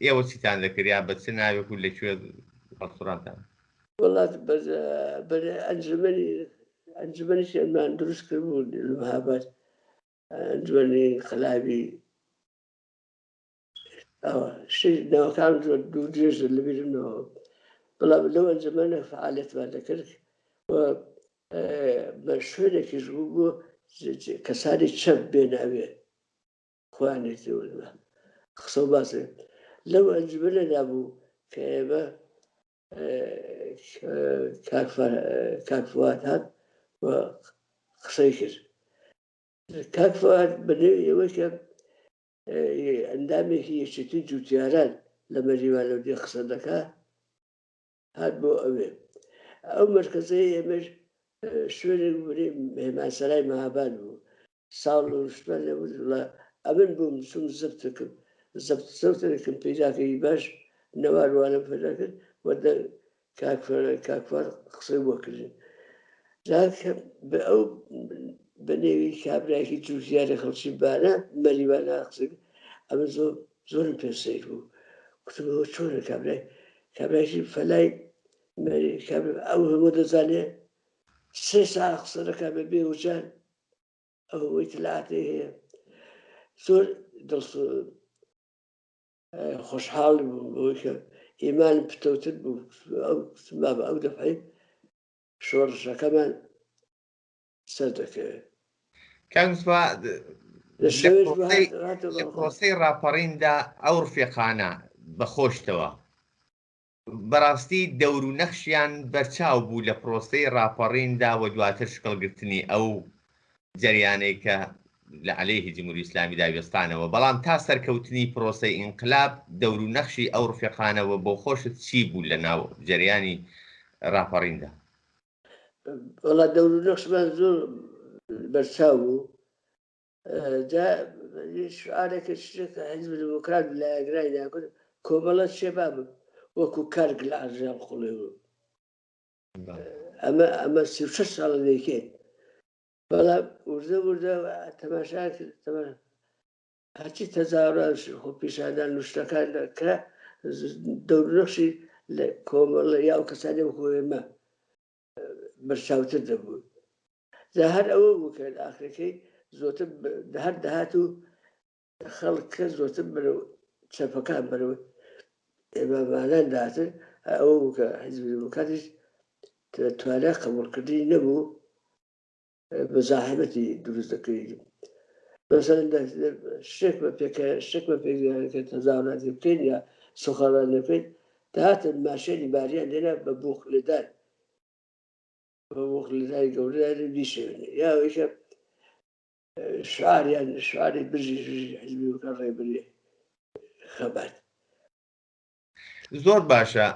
ئێوە چیتان دەکرد یا بە چ ناوێک و لەکوێ ڕەستۆرانتان وڵات ئەنجومەنیشمان دروست کردبوو لە مەهاباد ئەنجومەنی خەلاوی ناوەکان دوو درێژ لەبیرمەوە بەڵام لەو ئەنجومەنە فعالیەتمان دەکرد و بە شوێنێکیش بوو کەسانی چەپ بێناوێ خوانێتی وردمە قسە و باسێ لەو ئەنجومەنەدا بوو کە ئێمە کاک فواد هات و قسەی کرد کاک فواد بەنێوی ئەوەی کە ئەندامێکی یەکێتی جوتیاران لە مەریوان لەودێ قسە دەکا هات بۆ ئەوێ ئەو مەرکەزەی ئێمەش شوێنێک مێمانسەرای مەهاباد بوو ساڵ شتمان لێبوو ئەمن بووم چوم زەبتەکەم پێداکەی باش نەواروانم پێدا کرد وەدە کاکفار قسەی بۆ کردن بە ئەو بە نێوی کابراایکی جوتیارە خەڵکی بانە مەریوانە قسە ئەمە زۆرم پێسەیر بوو کوتمەوە چۆنە کابراایکی فەلای ئەو هەموو دەزانێ 3 ساعت قسە دەکا بە بێوجان ئەو ئیتلاعاتی هەیە زۆر خۆشحاڵ بووم بۆی کە ئیمانم پتەوتر بوو ئەو دەفعی شۆڕشەکەمان سەر دەکەوێت لە پرۆسەی ڕاپەڕیندا ئەو ڕفێقانە بەخۆشتەوە بەڕاستی دەور و نەخشیان بەرچاو بوو لە پرۆسەی ڕاپەڕیندا و دواتر شکڵگرتنی ئەو جەریانەی کە لە عەلەیهی جمهوری ئیسلامی داوێستانەوە بەڵام تا سەرکەوتنی پرۆسەی ئینقلاب دەور و نەخشی ئەو ڕفێقانەوە بۆ خۆشت چی بوو لە ناو جەریانی ڕاپەڕیندا؟ وەڵا دەور و نەخشمان زۆر بەرچاو بوو شعارێکە شتێکە حیزب دموکرات لایەگرای داکرد کۆمەڵە شێباب وەکو کارگ لە ئاژیان قوڵێ بوو ئەمە 36 ساڵە دەیکێت بەڵام وردە تەماشا کرد هەرچی تەزاوڕان خۆ پیشاندان و شتەکان دەکرا دەور و نەخشی لە کۆمەڵە یا ئەو کەسانی وەکو ئێمە بەرچاوتر دەبوو هەر ئەوە بوو کە ئاخرەکەی زۆرتر هەر دەهات و خەڵکە زۆرتر بەرەو چەپەکان بەرەوە ئێمەمانان داهاتر ئەوە بوو کە حیزب دموکراتیش توانای قبوڵکردنی نەبوو مزاحمەتی دروست دەکرێت مەسەڵەن شتێکمە پێکە تەزاوراتی بکەین یا سوخەڵان بکەین داهاتن ماشێنی باریان لێنە بە بوخلدان بە بوخلدانی گەورەدان بیشێنێ یا ئەوەیکە شعاری برژی حیزب دموکرات ڕێبرێ خەبات زۆر باشە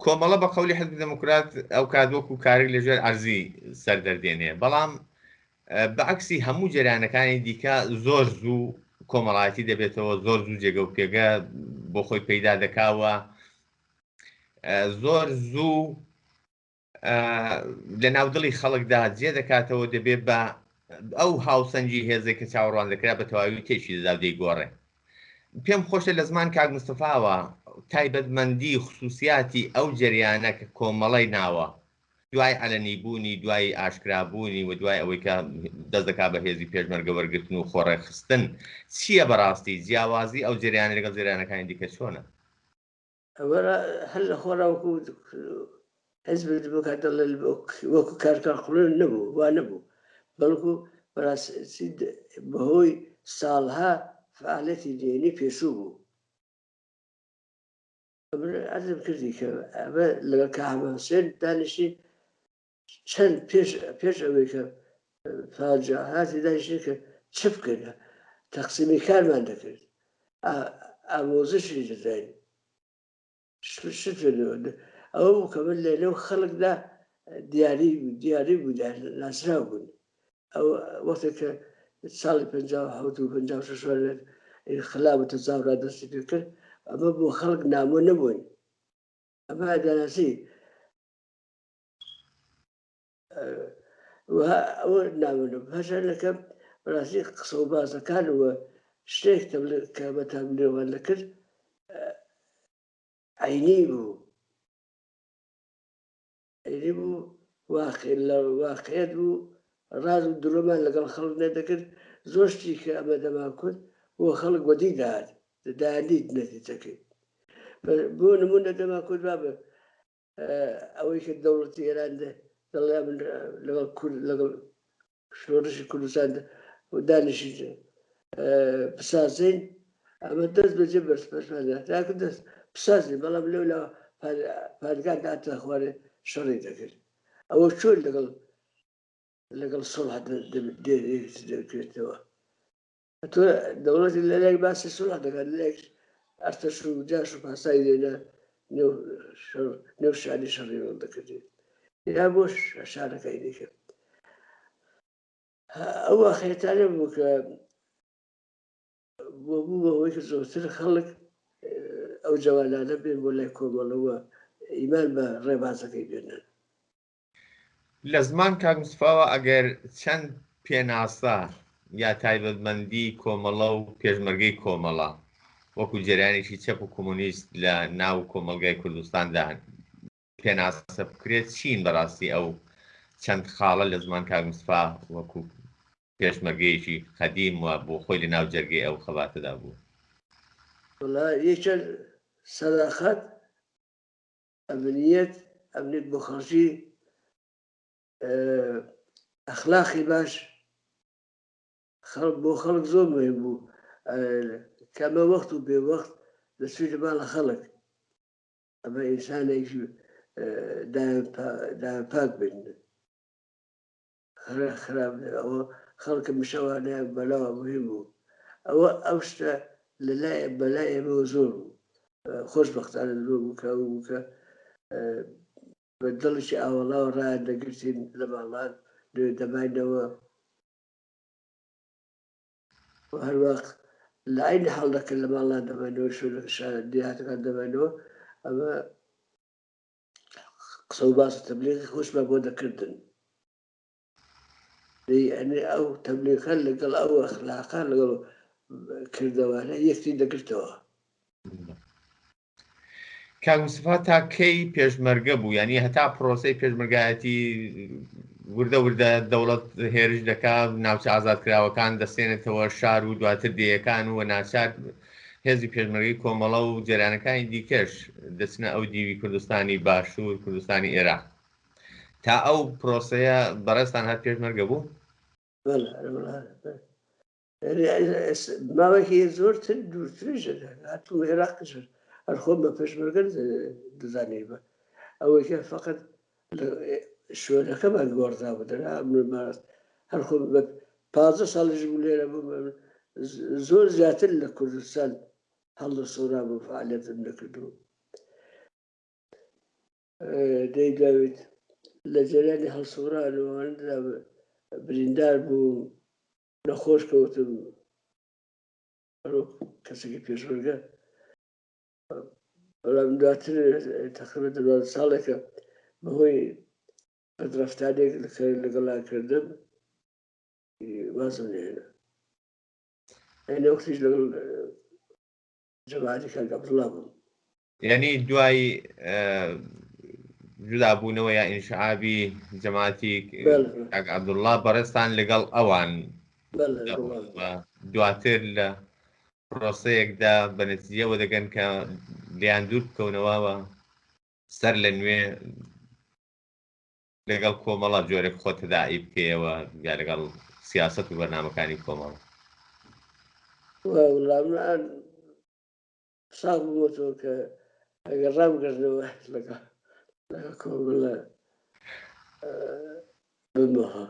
کۆمەڵە بە قەولی حیزب دموکرات ئەو کادوەکو کاری لەژێر ئەرزی سەردەردێنێ بەڵام بەعکسی هەموو جەرانەکانی دیکە زۆر زوو کۆمەڵایەتی دەبێتەوە زۆر زوو جێگە و پێگە بۆ خۆی پەیدا دەکاوە زۆر زوو لە ناودڵی خەڵکدا جێ دەکاتەوە دەبێت بە ئەو هاوسەنگی هێزێک کە چاوەڕوان دەکرا بە تەواوی تێکی دەدا و دەیگۆڕێ پێم خۆشە لە زمان کاک مستەفاوە تایبەتمەندی خصوصیاتی ئەو جەریانە کە کۆمەڵەی ناوە دوای عەلەنی بوونی دوای ئاشکرابوونی و دوای ئەوەی کە دەست دەکات بە هێزی پێشمەرگە وەرگرتن و خۆڕێخستن چییە بەڕاستی جیاوازی ئەو جریانە لەگەڵ جریانەکانی دیکە چۆنە؟ هەر لە خۆراوەکو حیزب دموکرات وەکو کارکار خوڵێن نەبوو وا نەبوو بەڵکو بەڕاستی بەهۆی ساڵها فعالەتی دێنی پێشوو بوو عەرزم کردی کە ئەمە لەگەڵ کاک حوسێن دانیشتین چەند پێش ئەوەی کە فاجعاتی دانیشتین کە چ بکەین تەقسیمی کارمان دەکرد ئامۆزشی دەداین ئەوە بوو کە من لەنێو خەڵکدا دیاری بوو ناسراو بوون ئەو وەختێک کە ساڵی 57 و 56 انقلاب و تەزاوڕات دەستی پێ کرد ئەمە بۆ خەڵک نامۆ نەبووین ئەمە داناسی ئەوە نامۆ پاشانەکەم بەڕاستی قسە و باسەکان وە شتێک کە بە تەبلیغمان دەکرد عینی بوو واقعیت بوو ڕاز و درۆمان لەگەڵ خەڵک نەدەکرد زۆر شتی کە ئەمە دەمان کورد بۆ خەڵک وەدی داهات دانیت نەتیجەکەی بۆ نمونە دەمان کورد بابە ئەوەی کە دەوڵەتی ئێران دەڵێ لەگەڵ شۆڕشی کوردستان و دانیشی بسازین ئەمە دەست بەجێ بەرپەرمانە دەست بسازین بەڵام لەولا پادگان داتە خوارێ شەڕی دەکرد ئەوە چۆن لەگەڵ سڵح دەکرێتەوە تۆ دەوڵەتی لەلایەک باسی سڵح دەکات لەلایەک ئەرتەش و جاش و پاسایی دێنە نێو شانی شەڕی دەکردێت یا بۆ شارەکەی دەکرد ئەوە خێتانە بوو کە بوو بەهۆی کە زۆرتر خەڵک ئەو جوانانە بێن بۆ لای کۆمەڵەوە ئیمان بە ڕێبازەکەی بێنن لە زمان کاک مستفاوە ئەگەر چەند پێناسا یا تایبەتمەندی کۆمەڵە و پێشمەرگەی کۆمەڵە وەکو جریانێکی چەپ و کۆمۆنیست لە ناو کۆمەلگای کوردستاندا پێناسە بکرێت چین بەڕاستی ئەو چەند خاڵە لە زمان کاک مستفا وەکو پێشمەرگەیەکی قەدیم وە بۆ خۆی لە ناو جەرگەی ئەو خەباتەدا بوو یەکە سەداقەت ئەمنیەت بۆ خەڵکی ئەخلاقی باش بۆ خەڵک زۆر مهم بوو کەمە وەخت و بێوەخت دەچووی لە ماڵە خەڵک ئەمە ئینسانێکی دایان پاک بن خراپ ئەوە خەڵکە مشەوانەیە بەلاوە مهم بوو ئەوە ئەو شتە بەلای ئێمەوە زۆر بوو خۆشبەختانە زۆر بوو کە بە دڵێکی ئاوەڵاوە ڕایان دەگرتین لە ماڵان دەماینەوە هەروەق لە عینی هەڵدەکرد لە ماڵان دەماینەوە دیهاتەکان دەماینەوە ئەمە قسە و باس تەبلیغی خۆشمان بۆ دەکردن ئەو تەبلیغەکان لەگەڵ ئەو ئەخلاقان لەگەڵ کردەوانە یەکتی دەگرتەوە کاک مستفا تا کەی پێشمەرگە بوو ینی هەتا پرۆسەی پێشمەرگایەتی وردە وردە دەوڵەت هێرش دەکات ناوچە ئازادکراوەکان دەستێنێتەوە شار و دواتر دێیەکان و ناچار هێزی پێشمەرگەی کۆمەڵە و جێرانەکانی دیکەش دەچنە ئەو دیوی کوردستانی باشوور کوردستانی ئێران تا ئەو پرۆسەیە بەڕێستان هەر پێشمەرگە بوو ماوەیەکی زۆرتر دوورتریش هاتوو عێراقش هەر خۆم بە پێشمەرگە دەزانێ بە ئەوەی کە فەقەت شوێنەکەمان گۆڕدا بوو هەر خۆم بە 15 ساڵیش بوو لێرە بوو زۆر زیاتر لە کوردستان هەڵدە سۆرا بوو فعالیەتم نەکردو دەیداوێت لە جەریانی هەڵسۆرانەوەدا بریندار بوو نەخۆش کەوتم کەسێکی پێشمەرگە بەڵام دواتر تقریبا 12 ساڵێکە بەهۆی بەدرەفتانێک لەگەڵا کردم وازم لێنە وەختیش لەگەڵ جەماعەتی کاک عەبدوڵڵا بووم یعنی دوای جودابوونەوە یا ئینشعابی جەماعەتی کاک عەبدوڵڵا بەڕێستان لەگەڵ ئەوان دواتر لە پرۆسەیەکدا بە نەتیجەوە دەگەن کە لیان دوور بکەونەوەوە سەر لە نوێ لەگەڵ کۆمەڵە جۆرێک خۆ تەداعی بکەیەوە یا لەگەڵ سیاسەت و بەرنامەکانی کۆمەڵ وڵام ساڵ بووەوە کە ئەگەر ڕامگەڕنەوە لەگەڵ کۆمەڵە بمەوە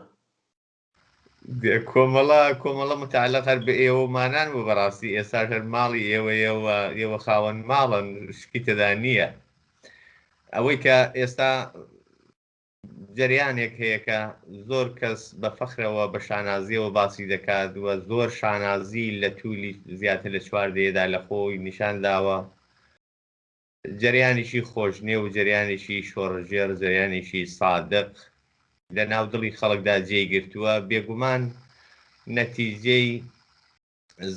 کۆمەڵە متعلق هەر بە ئێوەمانان بوو بەڕاستی ئێستا هەر ماڵی ئێوە خاوەن ماڵن شکی تێدا نییە ئەوەی کە ئێستا جریانێک هەیە کە زۆر کەس بە فەخرەوە بە شانازیەوە باسی دەکات وە زۆر شانازی لە توولی زیاتر لە چواردەیەدا لە خۆی نیشان داوە جریانێکی خۆشنێ و جریانێکی شۆڕژێر جریانێکی سادق لە ناودڵی خەڵکدا جێگرتووە بێگومان نەتیجەی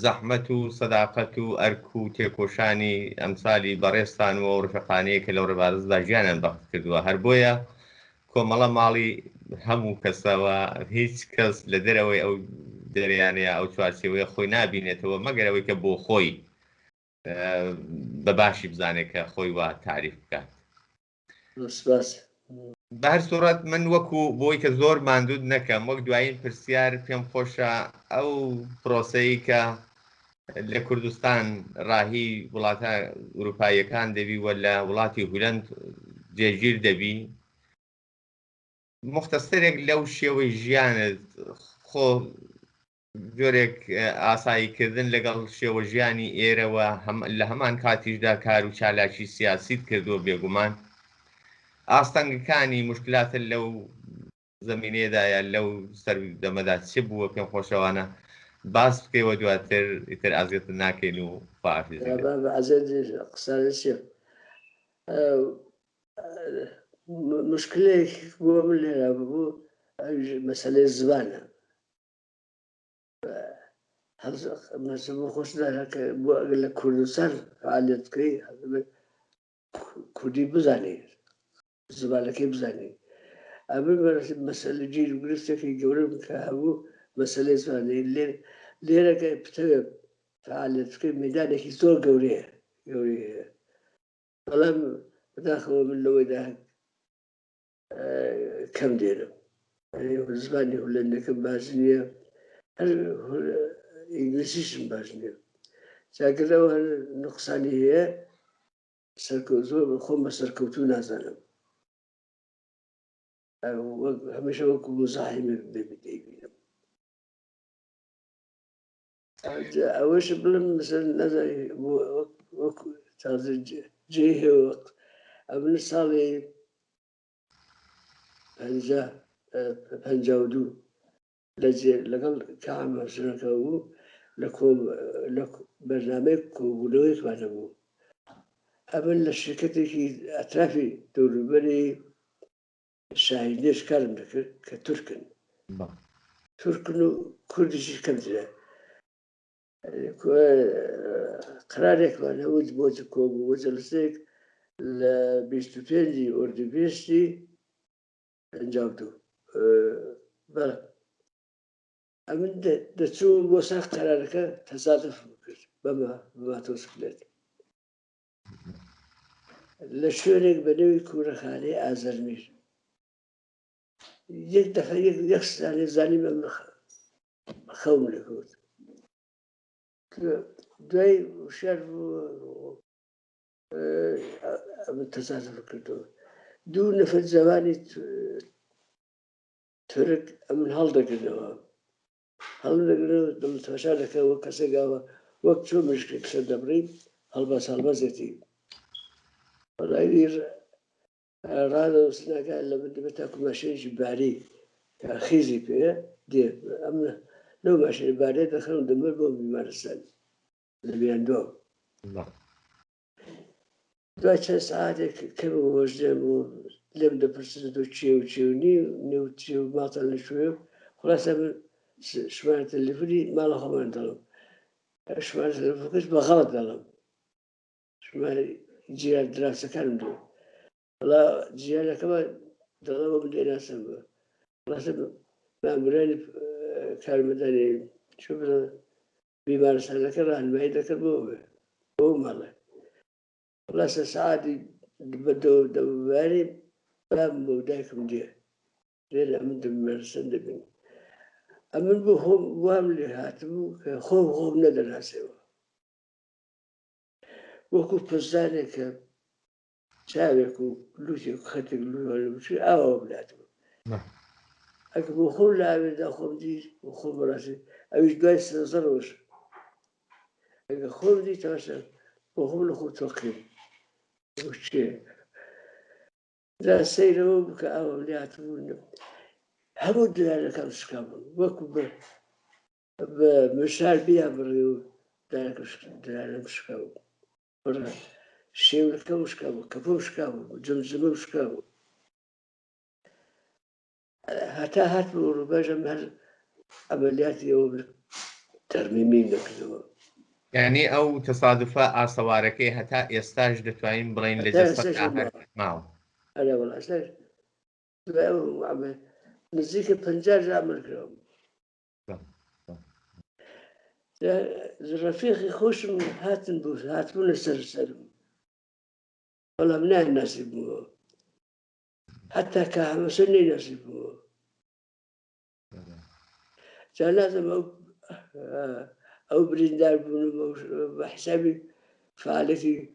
زەحمەت و سەداقەت و ئەرک و تێکۆشانی ئەمسالی بەڕێستان و ڕفەقانەیە کە لەو ڕێبارزدا ژیانیان بەخت کردووە هەر بۆیە کۆمەڵە ماڵی هەموو کەسەوە هیچ کەس لە دەرەوەی ئەو دەریانەیە ئەو چوارچێوەیە خۆی نابینێتەوە مەگەرەوەی کە بۆ خۆی بە باشی بزانێت کە خۆی وا تعریف بکات سپاس. بە هەر سوڕەت من وەکو بۆی کە زۆر ماندوود نەکەم وەک دوایین پرسیار پێم خۆشە ئەو پرۆسەی کە لە کوردستان ڕاهی وڵاتە ئوروپایەکان دەبی وە لە وڵاتی هولەند جێگیر دەبی مختصرێک لەو شێوەی ژیانت خۆ جۆرێک ئاساییکردن لەگەڵ شێوە ژیانی ئێرەوە لە هەمان کاتیشدا کار و چالاکی سیاسیت کردووە بێگومان ئاستەنگەکانی مشکلاتە لەو زمینێدایە لەو سەردەمەدا چ بووە پێم خۆشەوانە باس بکەیەوە دواتر ئیتر ئازێت ناکەین و قسانێ مشکلێک بۆ من لێرا بوو مەسەلەی زمانە خۆش کە بۆ ئەگەر لە کوردستان فعالیت بکەی کوردی بزانێ زمانەکەی بزانێ ئەمن مەسەلە گیر و گرفتێکی گەورەم کە هەبوو مەسەلەی زمانەی لێرەکە پتەوێ فعالیت بکەی مەیدانێکی زۆر گەورەیە گەورەیە بەڵام بەداخەوە من لەوەیدا کەم دێنم زمانی هولەندەکەم باش نییە هەر ئینگلیسیشم باش نییە چاکردەوە هەر نقصانی هەیە زۆر خۆم بە سەرکەوتوو نازانم هەمیشە وەکو مزاحمێک دەیبینم ئەوەش بڵم نەزانی وەکو جێ هێوە ئەمن ساڵی 52 لەگەڵ کامەژنەکە بوو لە بەرنامەی کۆبوونەوەیەکمانە بوو ئەمن لە شرکەتێکی ئەترافی دەوروبەری شاهینێش کارم دەکرد کە تورکن و کوردیشی کەمترە قرارێکمان هەوت بۆ کۆبوو جەلسەیەک لە 25 ئۆردوبێشتی ئەنجامدوو بەڵێ ئەمن دەچوو بۆ ساخت قەرارەکە تەسادف کرد بەمە ماتۆسکلێت لە شوێنێک بە نێوی کوورەخانەی ئازەرمیر یەک دەفە یەک ستانێ زانیمە خەوم لەکەوت دوای وشار ئەمە تەسادف کردەوە دوو نەفەر جەوانی تورک ئەمن هەڵدەگرنەوە دڵتەشا دەکەن وەک کەسێکاوە وەک چۆ مشکێک سەر دەبڕین هەڵبەزێتی بەڵاوی ڕادەوەستناکە لە بندبە تاکو ماشێنێکی باری کە خیزی پێە دێ ئەم لەو ماشێنی بارێ دەخەن دەمەر بۆ بیمارستان لە بیاندۆ دوای چەند سعاتێک کەم وەژدەم و لێم دەپرسن تۆ چێ و چێونی نێوچێ و ماتان لە شوێ خلاصە من شمارە تەلەفۆنی ماڵە خۆمان دەڵم شمارە تەلەفۆنەکەش بە غەڵەت دەڵم شمارە جیران دراوسەکانم دوو وڵا جیرانەکەمە دەڵەوە من لێناسم بە خلاصە مامورانی کارمەندانی چۆ بڵێ بیمارستانەکە ڕاهنمایی دەکرد بۆ ماڵێ خلاصە سعاتی دەوباری بام بۆ دایکم دێ لێرە ئەمن بیمارستان دەبین ئەمن بۆ خۆم وام لێ هاتبوو کە خۆم نەدەناسێەوە وەکو پرزانێک کە چاوێک و لوتێک و خەتێک لوچی ئاوە بلاتەوە ئەگە بۆ خۆم لە ئاوێدا خۆم دی بۆ خۆم بەڕاستی ئەویش دوای سەرۆش ئەگە خۆم دی تاشە بۆ خۆم لە خۆ تۆقیم چێ دا سەیرەوە بکە ئاوە لاتبوو هەموو دلارەکەم شکابوون وەکو بە مشار بیا بڕێ و دلارەم شکاوە شێولەکەم شکاوە کەپۆم شکاوە جەمجەمەم شکاوە هەتا هات بۆ ڕووبەژەم هەر ئەمەلیاتی ئەوە تەرمیمی نەکردەوە یعنی ئەو تەسادفە ئاسەوارەکەی هەتا ئێستاش دەتوانین بڵین لە جەستە ماوە ئەرە وەڵاستاش نزیکە 50 عمل کراوە ڕەفیقی خۆشم هاتبوو لەسەر سەرم بەڵام ناناسی بووەوە حتى كهمسني نصيبه جا لازم أو بريندار بنو بحسابي فعالتي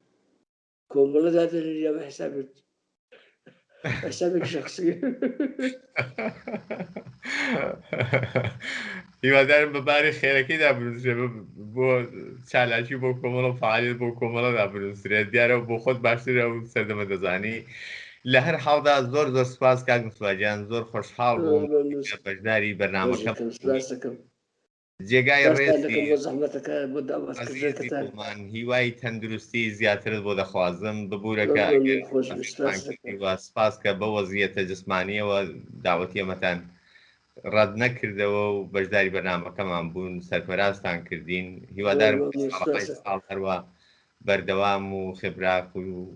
كومبلا ذات اللي بحسابك شخصي هیوادارم بەبارەی خێرەکەیدا بنووسێ بۆ چالاکی بۆ کۆمەڵە و فعالیت بۆ کۆمەڵەدا بنووسرێت دیارە بۆ خۆت باشترە و سەردەمە دەزانی لە هەر حاڵدا زۆر زۆر سوپاس کاک مسواجیان زۆر خۆشحاڵ بووم بەشداری بەرنامەکەم جێگای ڕێزی بۆمان هیوای تەندروستی زیاترت بۆ دەخوازم ببوورەکە سپاس کە بە وەزیەتە جسمانیەوە داوەتی ئەمەتان ڕەت نەکردەوە و بەشداری بەرنامەکەمان بوون سەرفەرازتان کردین هیوادارم ساڵ هەروە بەردەوام و خبراک و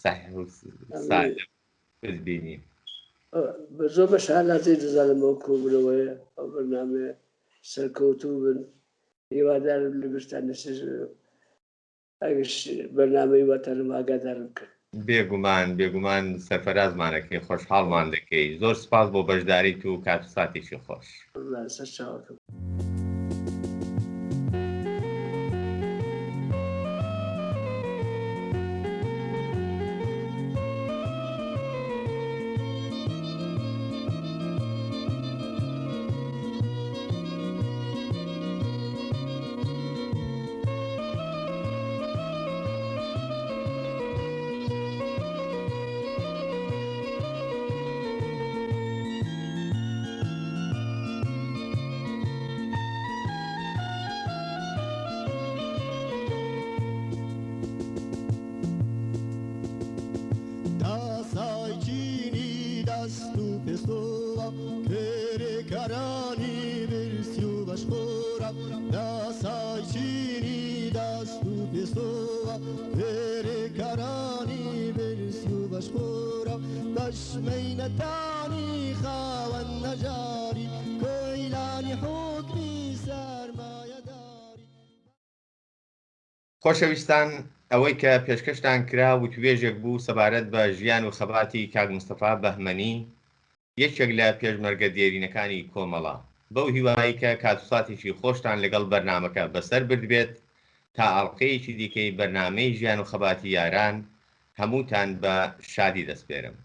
ساحح و ببینین زۆر بە شانازی دەزانمەوە کۆبوونەوەیە ئەو بەرنامەیە سەرکەوتوو بن هیوادارم لە برستان نەسەر ئەگەش بەرنامەی واتانم ئاگادارم کرد بێگومان سەرفەرازمانەکەی خۆشحاڵمان دەکەی زۆر سپاس بۆ بەشداریت و کات و ساتێکی خۆش سەر چاوەکەم خۆشەویستان ئەوەی کە پێشکەشتان کرا و توێژێک بوو سەبارەت بە ژیان و خەباتی کاک مستەفا بەهمەنی یەکێک لە پێشمەرگە دیێرینەکانی کۆمەڵە بەو هیوایی کە کاتوساتێکی خۆشتان لەگەڵ بەرنامەکە بەسەر بردبێت تا ئاڵلقەیەکی دیکەی بەرنامەی ژیان و خەباتی یاران هەمووتان بە شادی دەستپێرم